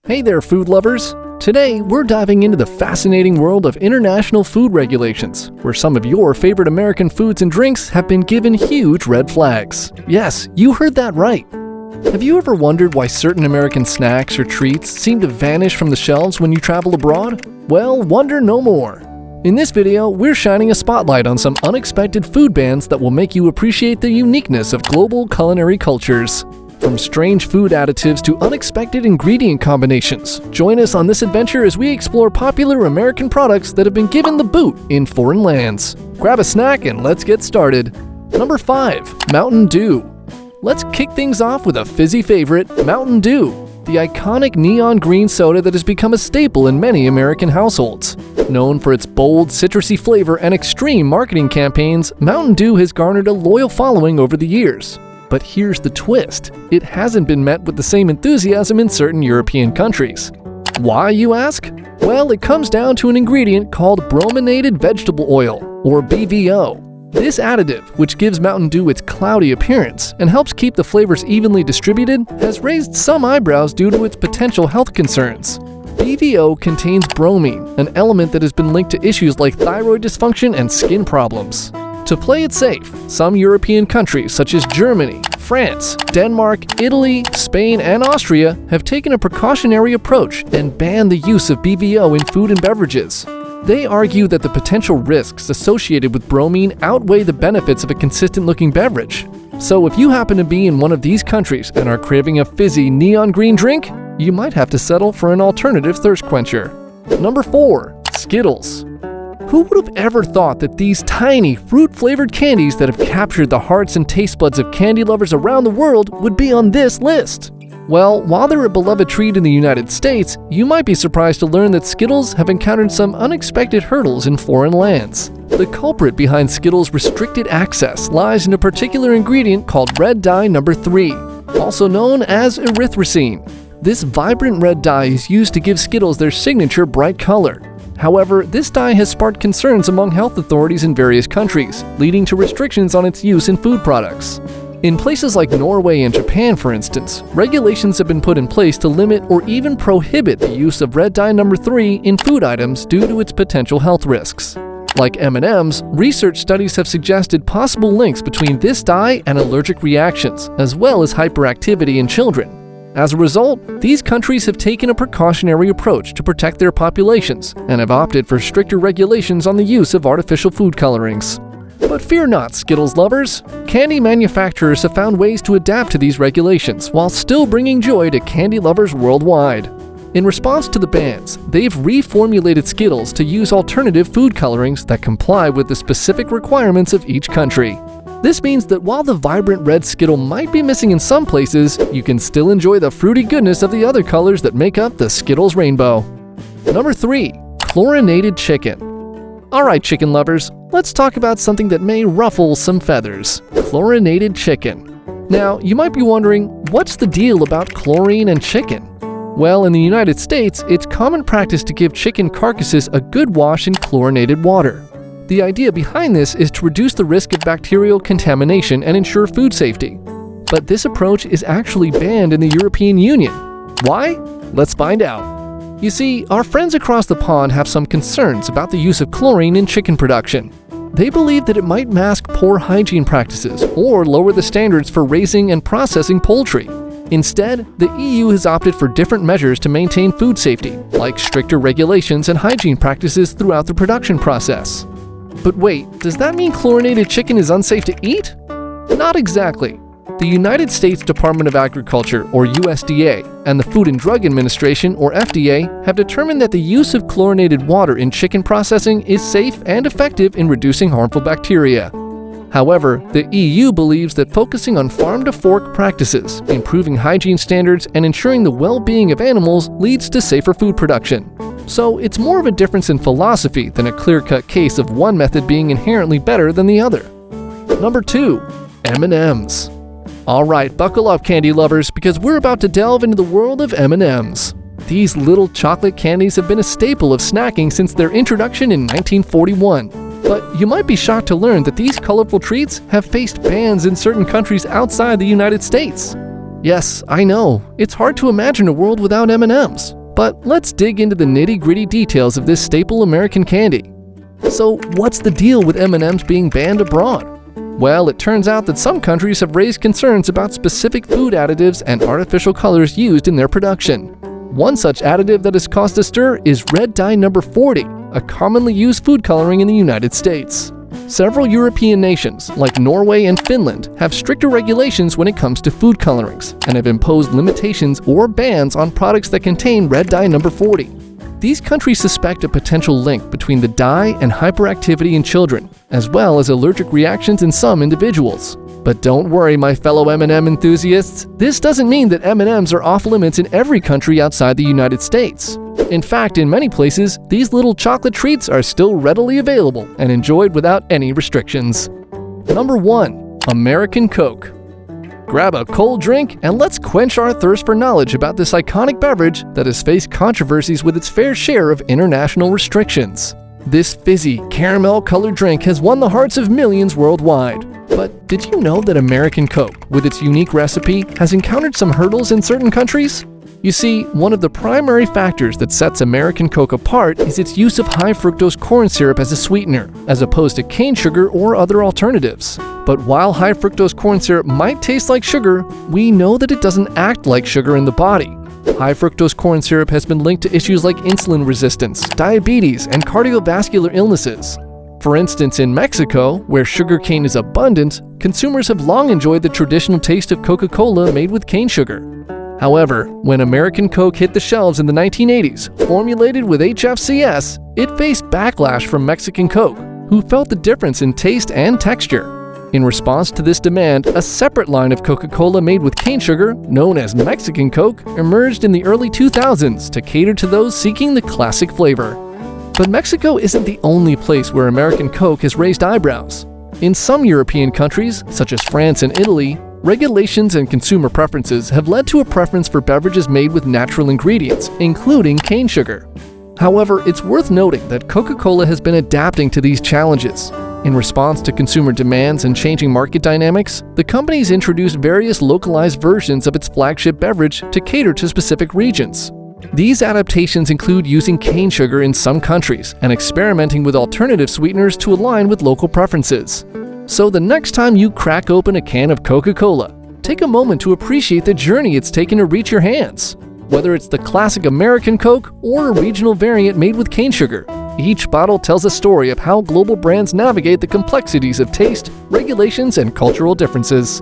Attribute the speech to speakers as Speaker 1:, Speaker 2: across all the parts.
Speaker 1: Hey there, food lovers! Today, we're diving into the fascinating world of international food regulations, where some of your favorite American foods and drinks have been given huge red flags. Yes, you heard that right. Have you ever wondered why certain American snacks or treats seem to vanish from the shelves when you travel abroad? Well, wonder no more. In this video, we're shining a spotlight on some unexpected food bans that will make you appreciate the uniqueness of global culinary cultures. From strange food additives to unexpected ingredient combinations, join us on this adventure as we explore popular American products that have been given the boot in foreign lands. Grab a snack and let's get started. Number 5. Mountain Dew. Let's kick things off with a fizzy favorite, Mountain Dew, the iconic neon green soda that has become a staple in many American households. Known for its bold, citrusy flavor and extreme marketing campaigns, Mountain Dew has garnered a loyal following over the years. But here's the twist. It hasn't been met with the same enthusiasm in certain European countries. Why, you ask? Well, it comes down to an ingredient called brominated vegetable oil, or BVO. This additive, which gives Mountain Dew its cloudy appearance and helps keep the flavors evenly distributed, has raised some eyebrows due to its potential health concerns. BVO contains bromine, an element that has been linked to issues like thyroid dysfunction and skin problems. To play it safe, some European countries such as Germany, France, Denmark, Italy, Spain, and Austria have taken a precautionary approach and banned the use of BVO in food and beverages. They argue that the potential risks associated with bromine outweigh the benefits of a consistent-looking beverage. So if you happen to be in one of these countries and are craving a fizzy neon green drink, you might have to settle for an alternative thirst quencher. Number 4. Skittles. Who would have ever thought that these tiny, fruit-flavored candies that have captured the hearts and taste buds of candy lovers around the world would be on this list? Well, while they're a beloved treat in the United States, you might be surprised to learn that Skittles have encountered some unexpected hurdles in foreign lands. The culprit behind Skittles' restricted access lies in a particular ingredient called red dye number 3, also known as erythrocene. This vibrant red dye is used to give Skittles their signature bright color. However, this dye has sparked concerns among health authorities in various countries, leading to restrictions on its use in food products. In places like Norway and Japan, for instance, regulations have been put in place to limit or even prohibit the use of red dye number 3 in food items due to its potential health risks. Like M&Ms, research studies have suggested possible links between this dye and allergic reactions, as well as hyperactivity in children. As a result, these countries have taken a precautionary approach to protect their populations and have opted for stricter regulations on the use of artificial food colorings. But fear not, Skittles lovers! Candy manufacturers have found ways to adapt to these regulations while still bringing joy to candy lovers worldwide. In response to the bans, they've reformulated Skittles to use alternative food colorings that comply with the specific requirements of each country. This means that while the vibrant red Skittle might be missing in some places, you can still enjoy the fruity goodness of the other colors that make up the Skittles rainbow. Number 3. Chlorinated Chicken. Alright, chicken lovers, let's talk about something that may ruffle some feathers. Chlorinated chicken. Now, you might be wondering, what's the deal about chlorine and chicken? Well, in the United States, it's common practice to give chicken carcasses a good wash in chlorinated water. The idea behind this is to reduce the risk of bacterial contamination and ensure food safety. But this approach is actually banned in the European Union. Why? Let's find out. You see, our friends across the pond have some concerns about the use of chlorine in chicken production. They believe that it might mask poor hygiene practices or lower the standards for raising and processing poultry. Instead, the EU has opted for different measures to maintain food safety, like stricter regulations and hygiene practices throughout the production process. But wait, does that mean chlorinated chicken is unsafe to eat? Not exactly. The United States Department of Agriculture, or USDA, and the Food and Drug Administration, or FDA, have determined that the use of chlorinated water in chicken processing is safe and effective in reducing harmful bacteria. However, the EU believes that focusing on farm-to-fork practices, improving hygiene standards, and ensuring the well-being of animals leads to safer food production. So it's more of a difference in philosophy than a clear-cut case of one method being inherently better than the other. Number 2. M&Ms. Alright, buckle up, candy lovers, because we're about to delve into the world of M&Ms. These little chocolate candies have been a staple of snacking since their introduction in 1941. But you might be shocked to learn that these colorful treats have faced bans in certain countries outside the United States. Yes, I know, it's hard to imagine a world without M&Ms. But let's dig into the nitty-gritty details of this staple American candy. So what's the deal with M&Ms being banned abroad? Well, it turns out that some countries have raised concerns about specific food additives and artificial colors used in their production. One such additive that has caused a stir is red dye number 40, a commonly used food coloring in the United States. Several European nations, like Norway and Finland, have stricter regulations when it comes to food colorings and have imposed limitations or bans on products that contain red dye number 40. These countries suspect a potential link between the dye and hyperactivity in children, as well as allergic reactions in some individuals. But don't worry, my fellow M&M enthusiasts, this doesn't mean that M&Ms are off limits in every country outside the United States. In fact, in many places, these little chocolate treats are still readily available and enjoyed without any restrictions. Number 1. American Coke. Grab a cold drink and let's quench our thirst for knowledge about this iconic beverage that has faced controversies with its fair share of international restrictions. This fizzy, caramel-colored drink has won the hearts of millions worldwide. But did you know that American Coke, with its unique recipe, has encountered some hurdles in certain countries? You see, one of the primary factors that sets American Coke apart is its use of high-fructose corn syrup as a sweetener, as opposed to cane sugar or other alternatives. But while high-fructose corn syrup might taste like sugar, we know that it doesn't act like sugar in the body. High-fructose corn syrup has been linked to issues like insulin resistance, diabetes, and cardiovascular illnesses. For instance, in Mexico, where sugarcane is abundant, consumers have long enjoyed the traditional taste of Coca-Cola made with cane sugar. However, when American Coke hit the shelves in the 1980s, formulated with HFCS, it faced backlash from Mexican Coke, who felt the difference in taste and texture. In response to this demand, a separate line of Coca-Cola made with cane sugar, known as Mexican Coke, emerged in the early 2000s to cater to those seeking the classic flavor. But Mexico isn't the only place where American Coke has raised eyebrows. In some European countries, such as France and Italy, regulations and consumer preferences have led to a preference for beverages made with natural ingredients, including cane sugar. However, it's worth noting that Coca-Cola has been adapting to these challenges. In response to consumer demands and changing market dynamics, the company's introduced various localized versions of its flagship beverage to cater to specific regions. These adaptations include using cane sugar in some countries and experimenting with alternative sweeteners to align with local preferences. So the next time you crack open a can of Coca-Cola, take a moment to appreciate the journey it's taken to reach your hands. Whether it's the classic American Coke or a regional variant made with cane sugar, each bottle tells a story of how global brands navigate the complexities of taste, regulations, and cultural differences.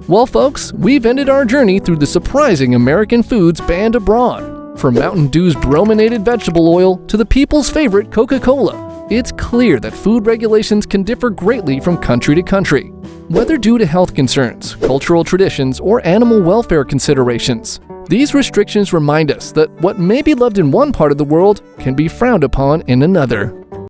Speaker 1: Well, folks, we've ended our journey through the surprising American foods banned abroad. From Mountain Dew's brominated vegetable oil to the people's favorite Coca-Cola, it's clear that food regulations can differ greatly from country to country, whether due to health concerns, cultural traditions, or animal welfare considerations. These restrictions remind us that what may be loved in one part of the world can be frowned upon in another.